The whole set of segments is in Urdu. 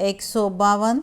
152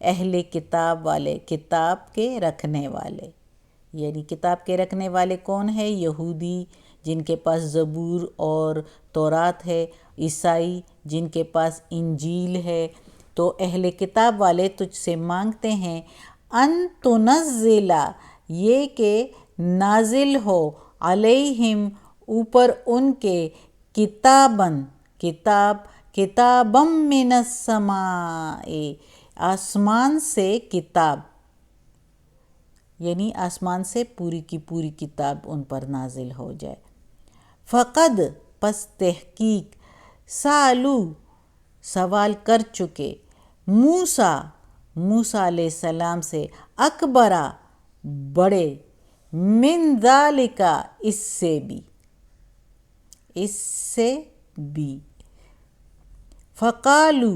اہل کتاب والے، کتاب کے رکھنے والے، یعنی کتاب کے رکھنے والے کون ہے؟ یہودی جن کے پاس زبور اور تورات ہے، عیسائی جن کے پاس انجیل ہے۔ تو اہل کتاب والے تجھ سے مانگتے ہیں ان تنزلہ، یہ کہ نازل ہو، علیہم اوپر ان کے، کتاباً کتابم من السماء، آسمان سے کتاب، یعنی آسمان سے پوری کی پوری کتاب ان پر نازل ہو جائے۔ فقد، پس تحقیق، سالو، سوال کر چکے، موسیٰ علیہ السلام سے، اکبرہ، بڑے، من ذالکا، اس سے بھی، فقالو،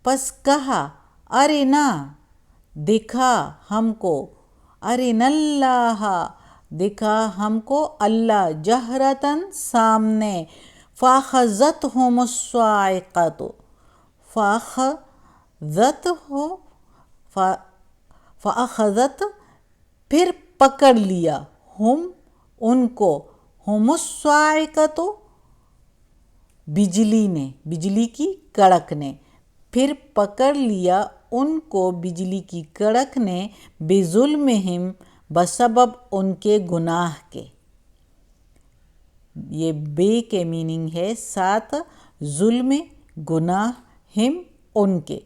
پس کہا، ارنا، دکھا ہم کو، ارنا اللہ، دکھا ہم کو اللہ، جہرتاً، سامنے، فاخذتہم الصاعقۃ، فاخذت، پھر پکڑ لیا، ہم، ان کو، ہم الصاعقۃ، بجلی نے، بجلی کی کڑک نے، پھر پکڑ لیا ان کو بجلی کی کڑک نے، بظلمہم، بسبب ان کے گناہ کے۔ یہ بے کے میننگ ہے ساتھ ظلم، گناہ، ہم، ان کے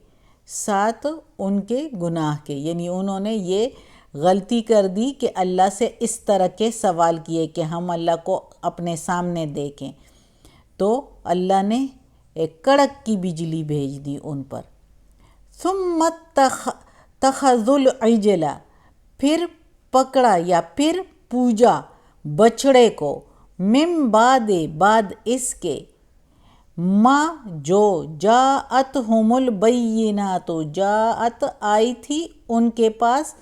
ساتھ، ان کے گناہ کے، یعنی انہوں نے یہ غلطی کر دی کہ اللہ سے اس طرح کے سوال کیے کہ ہم اللہ کو اپنے سامنے دیکھیں، تو اللہ نے ایک کڑک کی بجلی بھیج دی ان پر۔ ثم اتخذوا العجل، پھر پکڑا یا پھر پوجا بچڑے کو، من بعد اس کے، ما، جو، جاءتہم البینات، جاءت، آئی تھی ان کے پاس،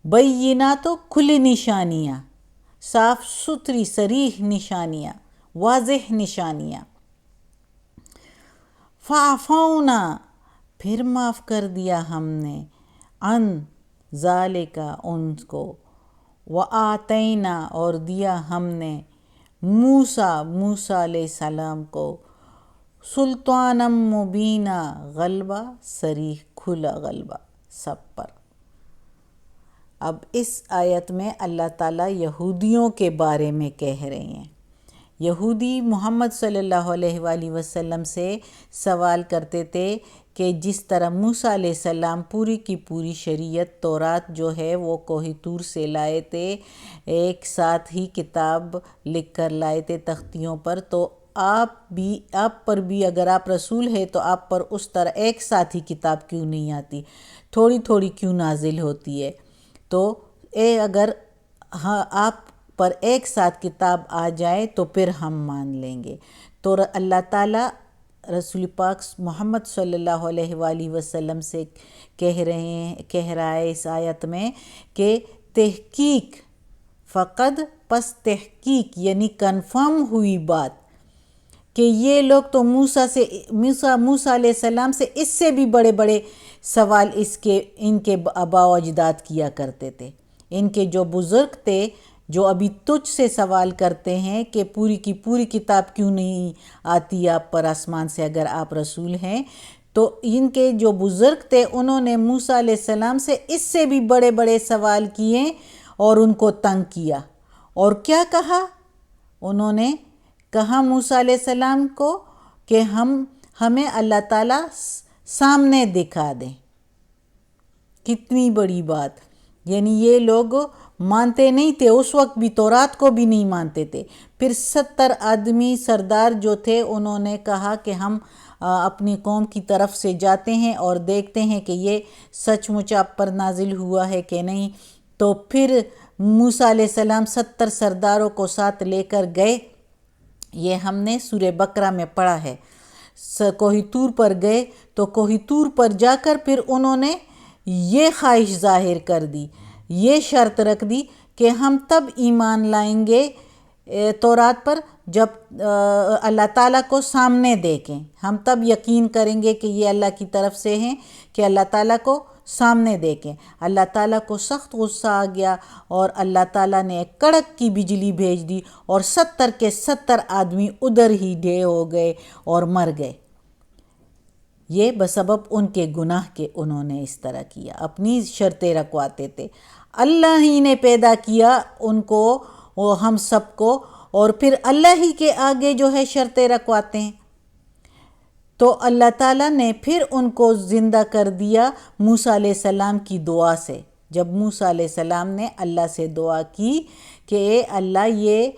بینات، کھلی نشانیاں، صاف ستھری صریح نشانیاں، واضح نشانیاں۔ فعفونا، پھر معاف کر دیا ہم نے، عن ذالکا، ان کو، وآتینا، اور دیا ہم نے، موسیٰ علیہ السلام کو، سلطانا مبینا، غلبہ صریح، کھلا غلبہ سب پر۔ اب اس آیت میں اللہ تعالیٰ یہودیوں کے بارے میں کہہ رہے ہیں۔ یہودی محمد صلی اللہ علیہ وآلہ وسلم سے سوال کرتے تھے کہ جس طرح موسیٰ علیہ السلام پوری کی پوری شریعت تورات جو ہے وہ کوہ طور سے لائے تھے، ایک ساتھ ہی کتاب لکھ کر لائے تھے تختیوں پر، تو آپ پر بھی اگر آپ رسول ہیں تو آپ پر اس طرح ایک ساتھ ہی کتاب کیوں نہیں آتی، تھوڑی تھوڑی کیوں نازل ہوتی ہے؟ تو اگر آپ پر ایک ساتھ کتاب آ جائے تو پھر ہم مان لیں گے۔ تو اللہ تعالیٰ رسول پاک محمد صلی اللہ علیہ وآلہ وسلم سے کہہ رہا ہے اس آیت میں کہ تحقیق، فقد، پس تحقیق، یعنی کنفرم ہوئی بات کہ یہ لوگ تو موسیٰ علیہ السلام سے اس سے بھی بڑے بڑے سوال ان کے آباء و اجداد کیا کرتے تھے۔ ان کے جو بزرگ تھے جو ابھی تجھ سے سوال کرتے ہیں کہ پوری کی پوری کتاب کیوں نہیں آتی آپ پر آسمان سے اگر آپ رسول ہیں، تو ان کے جو بزرگ تھے انہوں نے موسیٰ علیہ السلام سے اس سے بھی بڑے بڑے سوال کیے اور ان کو تنگ کیا۔ اور کیا کہا انہوں نے؟ کہا موسیٰ علیہ السلام کو کہ ہمیں اللہ تعالیٰ سامنے دکھا دیں۔ کتنی بڑی بات! یعنی یہ لوگ مانتے نہیں تھے، اس وقت بھی تورات کو بھی نہیں مانتے تھے۔ پھر 70 آدمی سردار جو تھے انہوں نے کہا کہ ہم اپنی قوم کی طرف سے جاتے ہیں اور دیکھتے ہیں کہ یہ سچ مچ آپ پر نازل ہوا ہے کہ نہیں۔ تو پھر موسیٰ علیہ السلام 70 سرداروں کو ساتھ لے کر گئے، یہ ہم نے سورہ بقرہ میں پڑھا ہے۔ کوہ طور پر گئے تو کوہ طور پر جا کر پھر انہوں نے یہ خواہش ظاہر کر دی، یہ شرط رکھ دی کہ ہم تب ایمان لائیں گے تورات پر جب اللہ تعالیٰ کو سامنے دیکھیں، ہم تب یقین کریں گے کہ یہ اللہ کی طرف سے ہیں، کہ اللہ تعالیٰ کو سامنے دیکھیں۔ اللہ تعالیٰ کو سخت غصہ آ گیا اور اللہ تعالیٰ نے ایک کڑک کی بجلی بھیج دی اور 70 کے 70 آدمی ادھر ہی ڈھے ہو گئے اور مر گئے۔ یہ بسبب ان کے گناہ کے انہوں نے اس طرح کیا، اپنی شرطیں رکھواتے تھے۔ اللہ ہی نے پیدا کیا ان کو، وہ ہم سب کو، اور پھر اللہ ہی کے آگے جو ہے شرطیں رکھواتے ہیں۔ تو اللہ تعالیٰ نے پھر ان کو زندہ کر دیا موسیٰ علیہ السلام کی دعا سے۔ جب موسیٰ علیہ السلام نے اللہ سے دعا کی کہ اے اللہ، یہ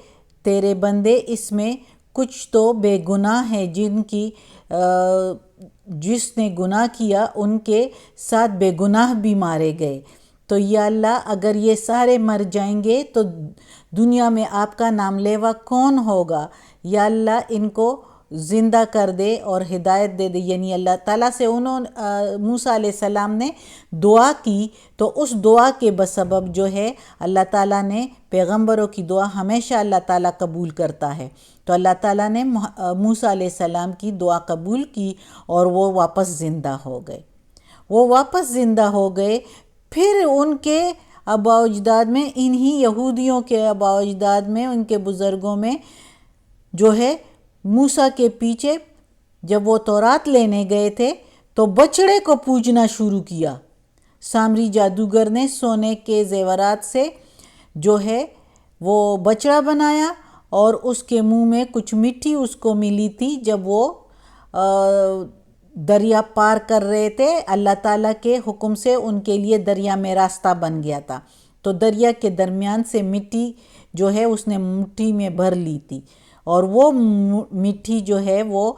تیرے بندے، اس میں کچھ تو بے گناہ ہیں، جس نے گناہ کیا ان کے ساتھ بے گناہ بھی مارے گئے، تو یا اللہ اگر یہ سارے مر جائیں گے تو دنیا میں آپ کا نام لیوا کون ہوگا؟ یا اللہ ان کو زندہ کر دے اور ہدایت دے دے۔ یعنی اللہ تعالیٰ سے موسیٰ علیہ السلام نے دعا کی، تو اس دعا کے بسبب جو ہے اللہ تعالیٰ نے، پیغمبروں کی دعا ہمیشہ اللہ تعالیٰ قبول کرتا ہے، تو اللہ تعالیٰ نے موسیٰ علیہ السلام کی دعا قبول کی اور وہ واپس زندہ ہو گئے۔ پھر ان کے آباء و اجداد میں، انہی یہودیوں کے آباء و اجداد میں، ان کے بزرگوں میں جو ہے موسیٰ کے پیچھے جب وہ تورات لینے گئے تھے تو بچڑے کو پوجنا شروع کیا۔ سامری جادوگر نے سونے کے زیورات سے جو ہے وہ بچڑا بنایا اور اس کے منہ میں کچھ مٹی اس کو ملی تھی جب وہ دریا پار کر رہے تھے۔ اللہ تعالیٰ کے حکم سے ان کے لیے دریا میں راستہ بن گیا تھا، تو دریا کے درمیان سے مٹی جو ہے اس نے مٹھی میں بھر لی تھی اور وہ مٹی جو ہے وہ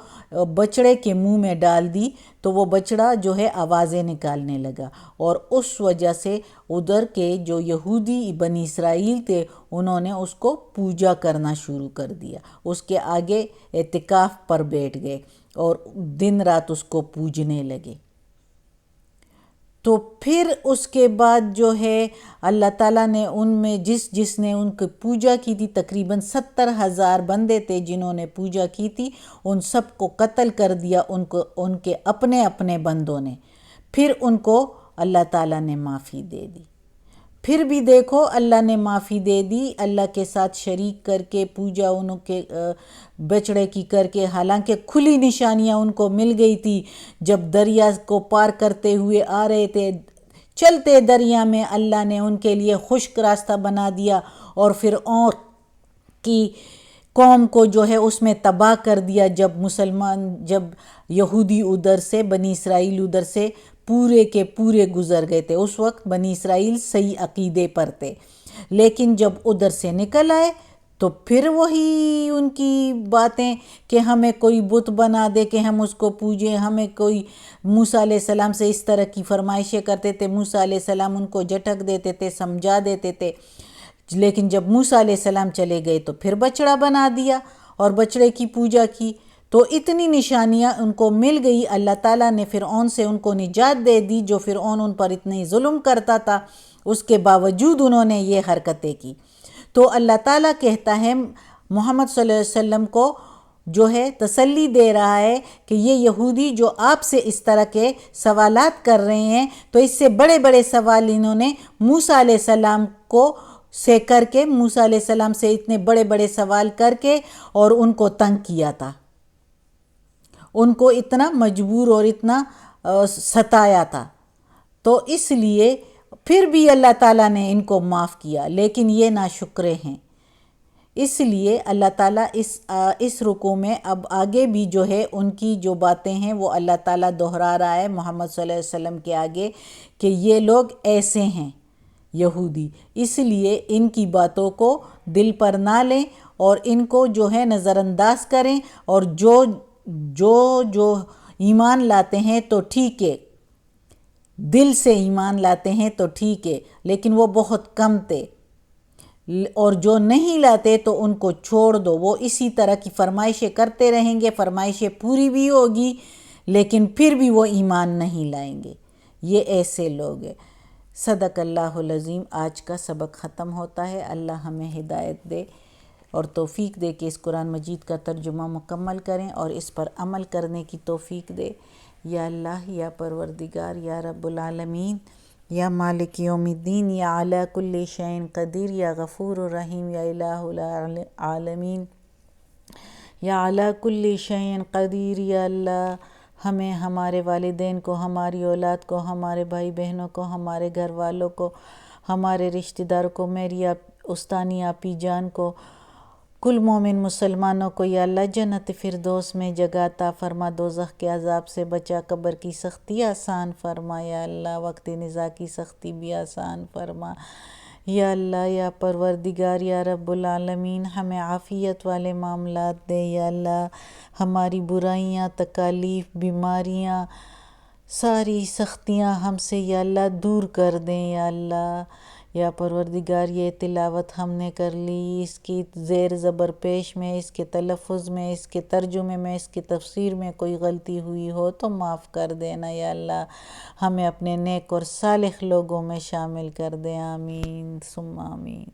بچڑے کے منہ میں ڈال دی، تو وہ بچڑا جو ہے آوازیں نکالنے لگا، اور اس وجہ سے ادھر کے جو یہودی بنی اسرائیل تھے انہوں نے اس کو پوجا کرنا شروع کر دیا، اس کے آگے اعتکاف پر بیٹھ گئے اور دن رات اس کو پوجنے لگے۔ تو پھر اس کے بعد جو ہے اللہ تعالیٰ نے ان میں جس نے ان کی پوجا کی تھی، تقریباً 70,000 بندے تھے جنہوں نے پوجا کی تھی، ان سب کو قتل کر دیا، ان کے اپنے اپنے بندوں نے۔ پھر ان کو اللہ تعالیٰ نے معافی دے دی۔ پھر بھی دیکھو اللہ نے معافی دے دی، اللہ کے ساتھ شریک کر کے پوجا ان کے بچڑے کی کر کے، حالانکہ کھلی نشانیاں ان کو مل گئی تھی۔ جب دریا کو پار کرتے ہوئے آ رہے تھے، چلتے دریا میں اللہ نے ان کے لیے خشک راستہ بنا دیا اور فرعون کی قوم کو جو ہے اس میں تباہ کر دیا۔ جب یہودی ادھر سے، بنی اسرائیل ادھر سے پورے کے پورے گزر گئے تھے، اس وقت بنی اسرائیل صحیح عقیدے پر تھے، لیکن جب ادھر سے نکل آئے تو پھر وہی ان کی باتیں کہ ہمیں کوئی بت بنا دے کہ ہم اس کو پوجیں، ہمیں کوئی موسیٰ علیہ السلام سے اس طرح کی فرمائشیں کرتے تھے۔ موسیٰ علیہ السلام ان کو جھٹک دیتے تھے، سمجھا دیتے تھے، لیکن جب موسیٰ علیہ السلام چلے گئے تو پھر بچڑا بنا دیا اور بچڑے کی پوجا کی۔ تو اتنی نشانیاں ان کو مل گئی، اللہ تعالیٰ نے فرعون سے ان کو نجات دے دی، جو فرعون ان پر اتنی ظلم کرتا تھا، اس کے باوجود انہوں نے یہ حرکتیں کی۔ تو اللہ تعالیٰ کہتا ہے محمد صلی اللہ علیہ وسلم کو جو ہے تسلی دے رہا ہے کہ یہ یہودی جو آپ سے اس طرح کے سوالات کر رہے ہیں، تو اس سے بڑے بڑے سوال انہوں نے موسیٰ علیہ السلام سے کر کے، موسیٰ علیہ السلام سے اتنے بڑے بڑے سوال کر کے اور ان کو تنگ کیا تھا، ان کو اتنا مجبور اور اتنا ستایا تھا۔ تو اس لیے پھر بھی اللہ تعالیٰ نے ان کو معاف کیا، لیکن یہ ناشکرے ہیں۔ اس لیے اللہ تعالیٰ اس رکوع میں اب آگے بھی جو ہے ان کی جو باتیں ہیں وہ اللہ تعالیٰ دہرا رہا ہے محمد صلی اللہ علیہ وسلم کے آگے کہ یہ لوگ ایسے ہیں یہودی، اس لیے ان کی باتوں کو دل پر نہ لیں اور ان کو جو ہے نظر انداز کریں، اور جو ایمان لاتے ہیں تو ٹھیک ہے، دل سے ایمان لاتے ہیں تو ٹھیک ہے، لیکن وہ بہت کم تھے، اور جو نہیں لاتے تو ان کو چھوڑ دو، وہ اسی طرح کی فرمائشیں کرتے رہیں گے، فرمائشیں پوری بھی ہوگی لیکن پھر بھی وہ ایمان نہیں لائیں گے۔ یہ ایسے لوگ ہیں۔ صدق اللہ العظیم۔ آج کا سبق ختم ہوتا ہے۔ اللہ ہمیں ہدایت دے اور توفیق دے کہ اس قرآن مجید کا ترجمہ مکمل کریں اور اس پر عمل کرنے کی توفیق دے۔ یا اللہ یا پروردگار یا رب العالمین یا مالک یوم الدین یا علی کل شیء قدیر یا غفور الرحیم یا الہ العالمین یا علی کل شیء قدیر یا اللہ ہمیں، ہمارے والدین کو، ہماری اولاد کو، ہمارے بھائی بہنوں کو، ہمارے گھر والوں کو، ہمارے رشتہ داروں کو، میری استانی آپی جان کو، کل مومن مسلمانوں کو یا اللہ جنت فردوس میں جگہ عطا فرما، دوزخ کے عذاب سے بچا، قبر کی سختی آسان فرما یا اللہ، وقت نزاع کی سختی بھی آسان فرما یا اللہ یا پروردگار یا رب العالمین ہمیں عافیت والے معاملات دے یا اللہ، ہماری برائیاں، تکالیف، بیماریاں، ساری سختیاں ہم سے یا اللہ دور کر دیں یا اللہ یا پروردگار یہ تلاوت ہم نے کر لی، اس کی زیر زبر پیش میں، اس کے تلفظ میں، اس کے ترجمے میں، اس کی تفسیر میں کوئی غلطی ہوئی ہو تو معاف کر دینا یا اللہ، ہمیں اپنے نیک اور صالح لوگوں میں شامل کر دیں، آمین ثم آمین۔